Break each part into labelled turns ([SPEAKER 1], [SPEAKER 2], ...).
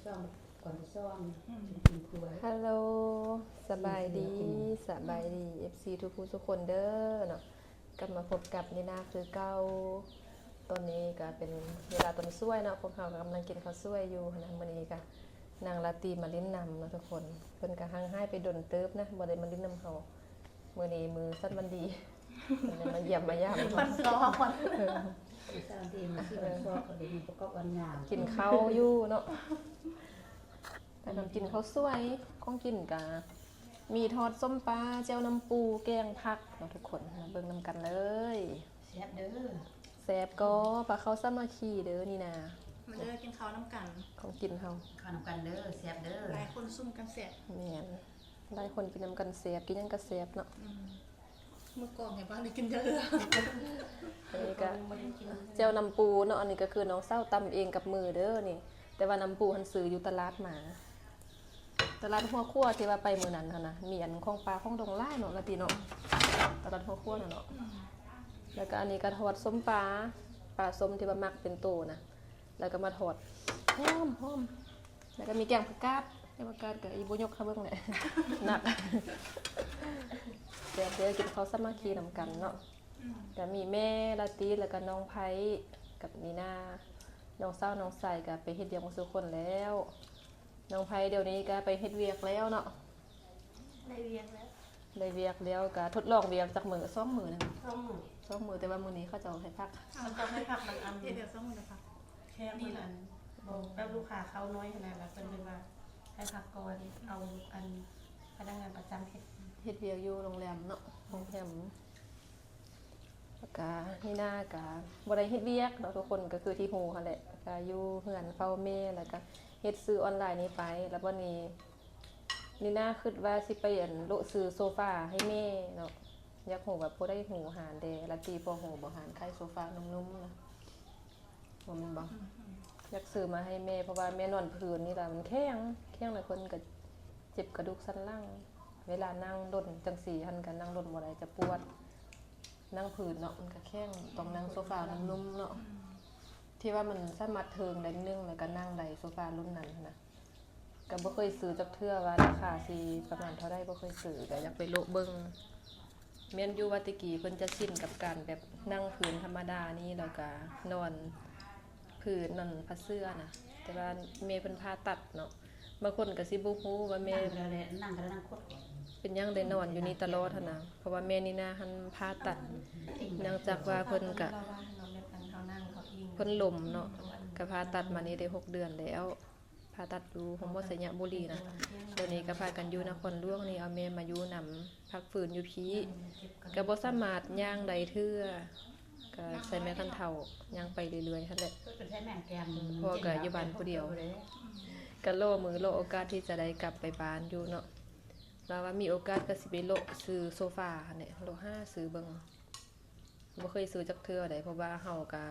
[SPEAKER 1] ซ่อมก่อนไปซ่อมกินครัว
[SPEAKER 2] ฮัลโหลสบายดีFC ทุกผู้ทุกคนเด้อเนาะกลับมาพบกับนี่นาคือเก่าตอนนี้ก็เป็นเวลาตอนช่วยเนาะพวกเขากำลังกินข้าวช่วยอยู่นะมื้อนี้ก็นางลาตีมาลิ้นนำเนาะทุกคนเพิ่นก็ห่างหายไปดนเติบนะบ่ได้มาลิ้นนำเฮามื้อนี้มือสั้นมันดีเพิ่นได้มาเยี่ยมมายาม
[SPEAKER 3] คนซอคน
[SPEAKER 1] สร้างทีมาที่วันซ่อมก็เดี๋ยวมีประกอบวันงาน
[SPEAKER 2] กินข้าวอยู่เนาะแต่ทำกินข้าวสวยของกินกะมีทอดส้มปลาเจียวน้ำปูแกงผักเนาะทุกคนมาเบิ่งนำกันเลย
[SPEAKER 1] แซ่บเด้อ
[SPEAKER 2] แซ่บก็ปลาข้าวสามัคคีเด้อนี่นะ
[SPEAKER 3] มาเลิกกินข้าวน้ำกัน
[SPEAKER 2] ของกินเฮา
[SPEAKER 1] ข้าวนำกันเด้อแซ่บเด้อ
[SPEAKER 3] หลายคนซุ่มกันเสร็จ
[SPEAKER 2] แม่นหลายคนกินนำกันแซ่บกินหยังก็แซ่บเนาะ
[SPEAKER 3] เมื่อก่อนเห็นว่าเลยกินเยอะ
[SPEAKER 2] อันนี้ก็เจียวน้ำปูเนาะอันนี้ก็คือน้องเศร้าตำเองกับมือเด้อนี่แต่ว่าน้ำปูหันซื้ออยู่ตลาดมาตลาดหัวคั่วที่ว่าไปมื้อนั้นหั่นนะมีอันของปลาของดงหลายเนาะละติเนาะตลาดหัวคั่วน่ะเนาะแล้วก็อันนี้ก็ทอดส้มปลาส้มที่ว่ามักเป็นโตนะแล้วก็มาทอดหอมแล้วก็มีแกงผักกาดกับอีบ่ยกค่ะเบิ่งแหละ หนักเดี๋ยวกินข้าวสามัคคีนำกันเนาะก็มีแม่ลาตีแล้วก็น้องไผกับนีน่าน้องเศร้าน้องใส่ก็ไปเฮ็ดเวียกมาสู่คนแล้วน้องไผเดี๋ยวนี้ก็ไปเฮ็ดเวียกแล้วเนาะ
[SPEAKER 3] ได้เรียนแล้ว
[SPEAKER 2] ได้เวียกแล้วก็ทดลองเวียกจากมื้อ2 มื้อนึง
[SPEAKER 4] ต้อง
[SPEAKER 2] 2 มื้อแต่ว่ามื้อนี้เขาจะเอาให้พัก
[SPEAKER 4] มันต้องให้ผักมันอัน
[SPEAKER 3] เดี๋ยวต้องมือพัก
[SPEAKER 4] แค่นี่อันบอกแบบลูกค้าเขาน้อยขนาดนั้นเป็นเลยว่าให้ผักก่อนเอาอันพนักงานประจำเฮ็ด
[SPEAKER 2] เวียกอยู่โรงแรมเนาะโรงแรมแล้วก็นี่น่าก็บ่ได้เฮ็ดเวียกเนาะทุกคนก็คือที่ฮู้หั่นแหละก็อยู่เฮือนเฝ้าแม่แล้วก็เฮ็ดซื้อออนไลน์นี้ไปแล้ววันนี้นี่น่าคิดว่าสิไปอันโละซื้อโซฟาให้แม่เนาะอยากฮู้แบบบ่ได้ฮู้หารเด้ละตีบ่ฮู้บ่หารใครโซฟานุ่มๆนะบ่แม่นบ่อยากซื้อมาให้แม่เพราะว่าแม่นอนพื้นนี่ล่ะมันแข็งแล้วเพิ่นก็เจ็บกระดูกสันหลังเวลานั่งดนจังซี่หั่นก็นั่งดนบ่ได้จะปวดนั่งพื้นเนาะมันก็แข็งต้องนั่งโซฟานุ่มๆเนาะที่ว่ามันสามารถเทิงได้นึงแล้วก็นั่งได้โซฟารุ่นนั้นนะก็บ่เคยซื้อจักเทื่อว่าราคาสิประมาณเท่าใดบ่เคยซื้อก็อยากไปโละเบิ่งแม่นอยู่ว่าแตะกี้เพิ่นจะชินกับการแบบนั่งพื้นธรรมดานี่แล้วก็นอนพื้นนั่นผ้าเสื้อนะแต่ว่าแม่เพิ่นผ่าตัดเนาะบางคนก็สิบ่ฮู้ว่าแม่
[SPEAKER 1] นั่งก็นั่งคด
[SPEAKER 2] เป็นยังได้นอนอยู่นี่ตลอดหั่นนะเพราะว่าแม่นี่นะหันผ่าตัดเนื่องจากว่าเพิ่นก็
[SPEAKER 4] เราว่าเราแบบอันเขานั่งเขาอิง
[SPEAKER 2] เพิ่นล้มเนาะก็ผ่าตัดมานี่ได้6 เดือนแล้วผ่าตัดอยู่โรงพยาบาลสยามบุรีนะเดี๋ยวนี้ก็พากันอยู่นครหลวงนี่เอาแม่มาอยู่นำพักฟื้นอยู่พีก็บ่สามารถย่างได้เทื่อก็ใส่แม่คันเฒ่าย่างไปเรื่อยๆหั่นแหละ
[SPEAKER 1] เป็นใช้แม่งแกม
[SPEAKER 2] พ่อก็อยู่บ้านผู้เดียว ก็รอมือรอโอกาสที่จะได้กลับไปบ้านอยู่เนาะแล้วว่ามีโอกาสก็สิไปโละซื้อโซฟาเนี่ยโละ5ซื้อเบิ่งบ่เคยซื้อจักเทื่อใดเพราะว่าเฮาก็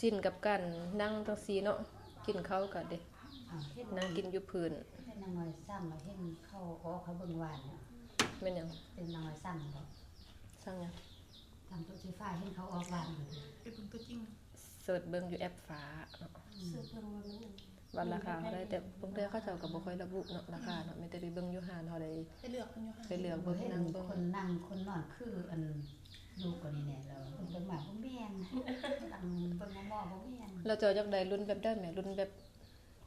[SPEAKER 2] สิ้นกับการนั่งจังซี่เนาะกินข้าวก็เด้นั่งกินอยู่พื้น
[SPEAKER 1] ให้นางน้อยซ้ำมาเห็นเขาเบิ่งหวานเนี่ย
[SPEAKER 2] แม่นหยัง
[SPEAKER 1] เป็นนางน้อยซ้ำเนาะ
[SPEAKER 2] สั่งหยัง
[SPEAKER 1] ทำตัวไฟฟ้าเห็นเขาออกหวานอยู่
[SPEAKER 3] เป็นคนตัวจริง
[SPEAKER 2] เสิร์ชเบิ่งอยู่แอปฟ้าเนาะ
[SPEAKER 4] ซื้อเพิ่มวันนึง
[SPEAKER 2] ว่าราคาเท่าใดแต่บางเทื่อเขาเจ้าก็บ่ค่อยระบุเนาะราคาเนาะมีแต่ไปเบิ่งอยู่ห้านเฮาได้
[SPEAKER 3] ให้เลือกคนอยู่ค่ะ
[SPEAKER 2] ไปเลือกเบิ่ง
[SPEAKER 1] เห็น
[SPEAKER 2] นั่งเบิ่ง
[SPEAKER 1] คนนั่งคนนอนคืออันลูกกว่านี้เนี่ยเราเบิ่งมาบ่แม่นตั้งเบิ่งหม้อบ่แม่น
[SPEAKER 2] เราเจอจักใดรุ่นแบบได้แหมรุ่นแบบ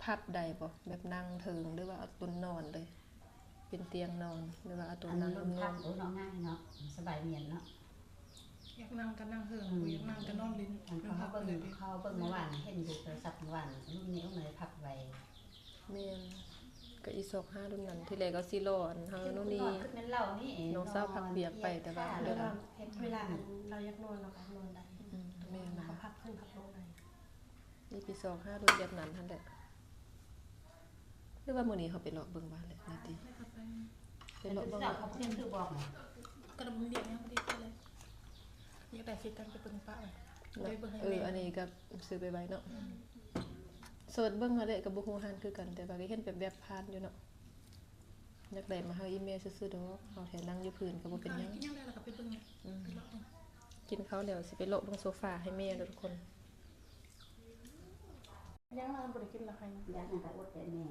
[SPEAKER 2] พับใดบ่แบบนั่งเถิงหรือว่าเอาตุนนอนเลย เป็นเตียงนอนหรือว่าเอาตุน
[SPEAKER 1] อัน
[SPEAKER 2] นั่
[SPEAKER 1] นั้
[SPEAKER 2] ง
[SPEAKER 1] น
[SPEAKER 2] นุ่
[SPEAKER 1] รุ่นพัก
[SPEAKER 2] ม
[SPEAKER 1] โอ้น้องง่ายเนาะสบายเมียนเนาะ
[SPEAKER 3] อยากนั่งกันนั่งเฮิงอยากนั่งกันนอนลิ้น
[SPEAKER 1] มันเขาเบิ่งเมื่อวานเห็นอยู่โทรศัพท์เมื่อวานรุ่นนี้เอาไหนพับไว้
[SPEAKER 2] ๆแม่นก็อีซอก5รุ่นนั้นที่แรกก็สิรออันเฮาโน่นนี่
[SPEAKER 1] ขึ้นเป็นเล่านี่
[SPEAKER 2] น้องสาวพักเบียกไปแต่ว่าเดี๋ยวนะ
[SPEAKER 4] เวลาเราอยากนอนเราก็นอนได้
[SPEAKER 2] แม่นนะ
[SPEAKER 4] เขา
[SPEAKER 2] คะ
[SPEAKER 4] พักขึ้นพักลงได้
[SPEAKER 2] นี่ปีซอก5รุ่นแบบนั้นหั่นแหละหรือว่ามื้อนี้เขาไปเลาะเบิ่งบ้านแหละนาติ
[SPEAKER 3] ไม่ขับไป
[SPEAKER 2] ไปเลาะเบิ่ง
[SPEAKER 1] เขาเพิ่นคือบอกนะ
[SPEAKER 3] กระดมเรียนเนี่ยพอดีเลยอยากได้สิกันไปเบิ่งป้าไปเบิ่งให้
[SPEAKER 2] เออ
[SPEAKER 3] แม่
[SPEAKER 2] อันนี้ก็ซื้อไปไว้เนาะเสิร์ชเบิ่งหั่นแหละก็บ่ฮู้หันคือกันแต่ว่าก็เห็นแบบผ่านอยู่เนาะอยากได้มาเฮาอีเมลซื่อๆดอกเฮาแถนั่งอยู่พื้นก็บ่เป็นหยัง
[SPEAKER 3] กินยังได้แล้วก็ไปเบิ่งเนี่ย
[SPEAKER 2] กินข้าวแล้วสิไปโละลงโซฟาให้แม่เด้อทุกคน
[SPEAKER 3] ยังมาบ่ได้กินละใครนะ
[SPEAKER 1] อยากนั่นก็อดแต่แม่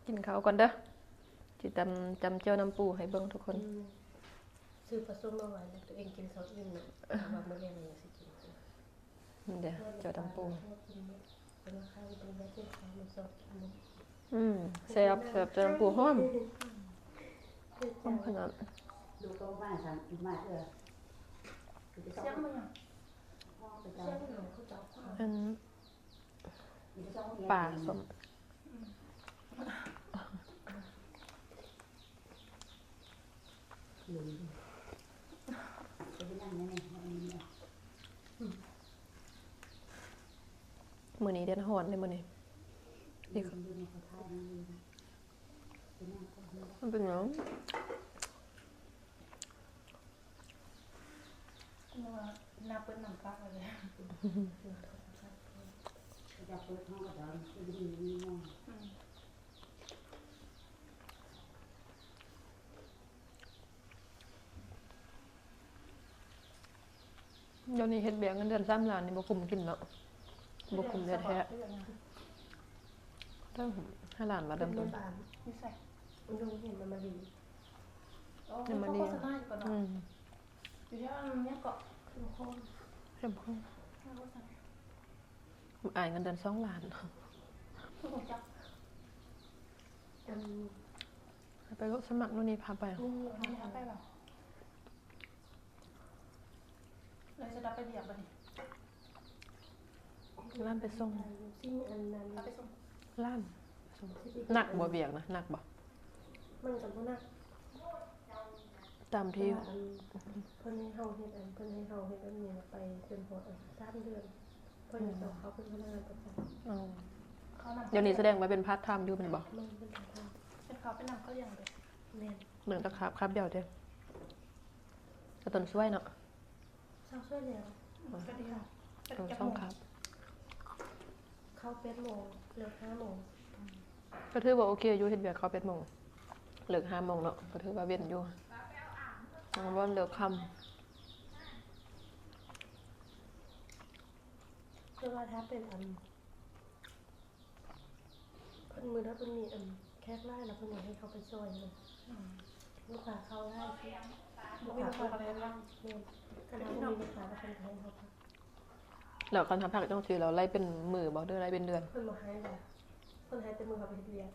[SPEAKER 2] กินข้าวก่อนเด้อจิจำเจียวน้ำปูให้เบิ่งทุกคน
[SPEAKER 4] ซื้อผสมมาไว้แล้วตัวเองกินข้าวอิ่มเนาะว่ามื้อแรงนี่สิกิน
[SPEAKER 2] นี่เด้อเจียวน้ำปู
[SPEAKER 4] เป็นข้าวเป็นยาที่ข้าวมันสดกิน
[SPEAKER 2] แซ่บเจียวน้ำปูหอมขนาด
[SPEAKER 1] ดูก็ว่าสั่งมาเถอะคือจะ
[SPEAKER 4] เสียง
[SPEAKER 1] ต้อง
[SPEAKER 4] มันอ่ะ
[SPEAKER 1] ไป
[SPEAKER 4] เสี
[SPEAKER 1] จ้าย
[SPEAKER 4] งหนูเขาจับ
[SPEAKER 2] อัน
[SPEAKER 1] จะต้อง
[SPEAKER 2] ป่าส้ม
[SPEAKER 1] หรือจะไปนั่งนั่นนี่
[SPEAKER 2] มื้อนี้เดือนฮ้อนเลยมื้อนี้
[SPEAKER 1] นี่คือในเขาทายนี่ไปนั่งก็ไม่ได้
[SPEAKER 2] มันเป็นหยัง
[SPEAKER 3] นับเป็นน้ำปลาเลย
[SPEAKER 1] จะเปิดห้องก็จะคือดีนี่มอง
[SPEAKER 2] เดี๋ยวนี้เฮ็ดเบี้ยเงินเดือน3ล้านนี่บ่คุ้มกินเนาะบ่คุ้มแท้ๆต้อง5ล้านมาเริ่มต้น
[SPEAKER 4] บาน
[SPEAKER 3] นี่ใส่
[SPEAKER 4] มันดูเห็นมันมาดี
[SPEAKER 3] โอ้เขาโฆษณาอยู่ก่อนเนาะอยู่ที่ว่ามันเนี่ยเกาะคือโคน
[SPEAKER 2] เข้มข้น
[SPEAKER 3] โฆษณา
[SPEAKER 2] อายเงินเดือน2ล้าน
[SPEAKER 3] คือผมจับ
[SPEAKER 2] ไปก็สมัครนู่นนี่พาไป
[SPEAKER 3] นี่ทำไปเปล่าเลยจะดับไปเบียบมันนี่
[SPEAKER 2] ล้านไปส่ง
[SPEAKER 4] ซิ่งอันนั้น
[SPEAKER 3] เอาไปส่ง
[SPEAKER 2] ล้านส่งหนักบ่เบียกนะหนักบ่
[SPEAKER 4] มันกับพวกนัก
[SPEAKER 2] ตามที่
[SPEAKER 4] เพิ่นให้เฮาเฮ็ดอันเพิ่นให้เฮาเฮ็ดอันนี้ไปจนพอ3เดือนเพิ่นจะเขาเป็นพนักงานประจำ
[SPEAKER 2] อ๋อ
[SPEAKER 3] เขานำ
[SPEAKER 2] เดี๋ยวนี้แสดงว่าเป็นพาร์ทไทม์อยู่แม่นบ่
[SPEAKER 4] มันเป็นทาง
[SPEAKER 3] เป็นเขาเป็นนำเขาอย่างเดียว
[SPEAKER 4] แม่น
[SPEAKER 2] เหมือนกับครับเดียวเด้ก็ต้นช่วยเนาะ
[SPEAKER 4] เช้าช่วยแล้ว
[SPEAKER 3] ก็ดีค่ะเป็น
[SPEAKER 2] ต้น
[SPEAKER 3] จับ
[SPEAKER 2] ช่อง
[SPEAKER 3] หมู
[SPEAKER 2] ครับ
[SPEAKER 4] เข้า8 โมงเลิก5 โมง
[SPEAKER 2] ก็ถือว่าโอเคอยู่เฮ็ดเวียกเขา8 โมงเลิก5 โมงเนาะก็ถือว่าเว้นอยู่มันบ่เลิกค่ำ
[SPEAKER 4] เพื่อว่าถ้าเป็นอันเพิ่นมือถ้าเพิ่นมีอันแคกไล่แล้วเพิ่นอยากให้เขาไปช่วยเลยลูกค้าเข้าได้ลูก
[SPEAKER 3] มี
[SPEAKER 4] ค้า
[SPEAKER 3] คน
[SPEAKER 4] เข้า
[SPEAKER 3] อะไรบ้าง
[SPEAKER 4] เนี่ยคณะมีลูกค้าแล้วเพิ่นให้เขาพัก
[SPEAKER 2] แล้วคันทำผักต้องสิเราไล่เป็นมื้อบ่เด้อไล่เป็นเดือน
[SPEAKER 4] เพิ่นมาให้เลยเพิ่นให้แต่มือเขาไปเฮ็ดเรียน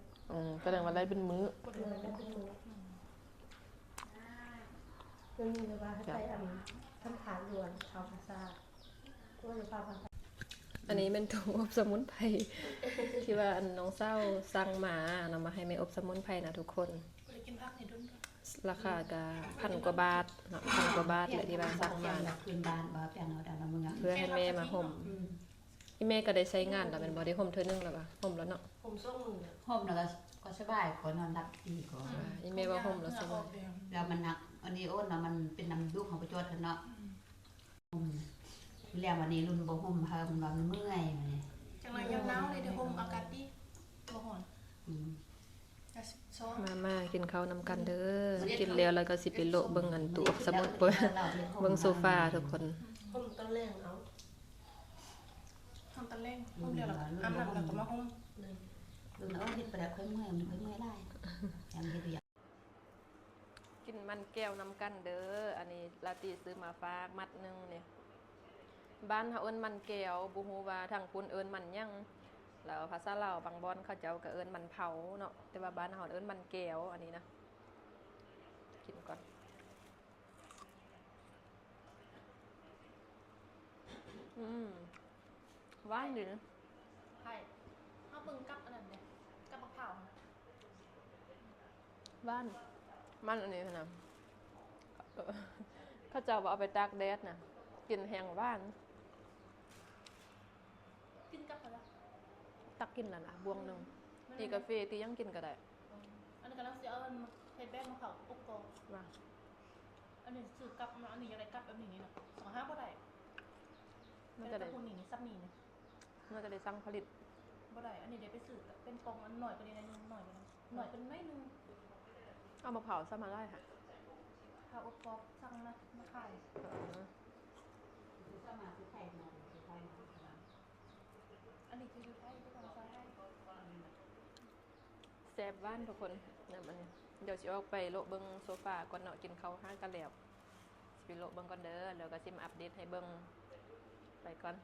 [SPEAKER 2] แสดงว่าไล่เป็นมื้อ
[SPEAKER 4] เพิ่นให้แต่มือเพิ่นมีเลยว่าให้ไปอันท่านฐานด่วนชาวภาษาว่าจะพาภาษา
[SPEAKER 2] อันนี้เป็นถุงอบสมุนไพรที่ว่าอันน้องเศร้าสั่งมานำมาให้แม่อบสมุนไพรนะทุกคน
[SPEAKER 3] ไปกินผักในดุน
[SPEAKER 2] ราคาก็1,000 กว่าบาทเนาะ1,000 กว่าบาทเลยที่ว่าสั่งมา
[SPEAKER 1] แบบคืนบ้านบ่เพียงเอาดาวมึงอ่ะ
[SPEAKER 2] เพื่อให้แม่มาห่มอีแม่ก็ได้ใช้งานแล้วแม่นบ่ได้ห่มเทื่อนึงแล้วก็ห่มแล้วเนาะ
[SPEAKER 4] ผมส่งมือ
[SPEAKER 1] ห้องแล้วก็สบายขอนอนหลับดีก่อน
[SPEAKER 2] อีแม่ว่าห่มแล้วสบาย
[SPEAKER 1] แล้วมันหนักอันนี้โอ้นเนาะมันเป็นน้ำลูกของประจวดเนาะแล้ววันนี้รุ่นบ่ห่มเฮามันเมื่อยมันนี่
[SPEAKER 3] จังไรยังหนาวเลยเดี๋ยวผมอากาศดีตัวหอนซ้อม
[SPEAKER 2] มากินข้าวนำกันเด้อกินแล้วก็สิไปโละเบิ่งอันตู้อบสมุนไพรเบิ่งโซฟาทุกคน
[SPEAKER 4] ผมต้องแรงเอา
[SPEAKER 3] ทำตะเล่งห้องเดียวหรออาบน้ำแล้วก็มาห้อง
[SPEAKER 4] เลย
[SPEAKER 1] รุ่นเอาเฮ็ดไปแล้วค่อยเมื่อยมันค่อยเมื่อยหลายยังเฮ็ดอยู่
[SPEAKER 2] กินมันแก้วนำกันเด้ออันนี้ลาตีซื้อมาฝากมัดหนึงเนี่ยบ้านเฮาเอิ้นมันแก้วบ่ฮู้ว่าทางคุณเอิ้นมันหยังแล้วภาษาลาวบางบ่อนเขาเจ้าก็เอิ้นมันเผาเนาะแต่ว่าบ้านเฮาเอิ้นมันแก้วอันนี้นะกินก่อนหวานดีนะ
[SPEAKER 3] ไผ่ข้าวปึงกับอันนั้นเนี่ยกับมะพร้าว
[SPEAKER 2] บ้านมันอันนี้นะเขาเจ้าว่าเอาไปตากแดดนะกินแห้งบ้าน
[SPEAKER 3] กินกับอะไร
[SPEAKER 2] ตักกินแล้วนะบวงหนึ่งตีกาแฟตียังกินก็ได้
[SPEAKER 3] อันนี้กำลังเสียเอาเห็ดแป้งมะพร้าวอุกกอ
[SPEAKER 2] มา
[SPEAKER 3] อันนี้ซื้อกับอันนี้อะไรกับแบบนี้นะ25บ่ได้
[SPEAKER 2] น่า
[SPEAKER 3] เป็
[SPEAKER 2] จะ
[SPEAKER 3] น
[SPEAKER 2] ได้
[SPEAKER 3] ตะปูนี่ซับนี่นะ
[SPEAKER 2] น่าจะได้สั่งผลิต
[SPEAKER 3] บ่ได้อันนี้เดี๋ยวไปซื้อเป็นกล่องอันหน่อยกว่านี้นะหน่อยกว่านั้นหน่อยเป็นไม่นึง
[SPEAKER 2] เอามาเผาซะมาได้ค่ะ
[SPEAKER 3] ข้าวอุกกอสั่งนะมาขาย อันนี้คืออยู่ไทยที่ทำใส่
[SPEAKER 2] บบ้านทุกคนนะมันเดี๋ยวสิออกไปโละเบิ่งโซฟาก่อนเนาะกินข้าวห้างกันแล้วสิไปโละเบิ่งก่อนเด้อแล้วก็สิมาอัปเดตให้เบิ่งไปก่อน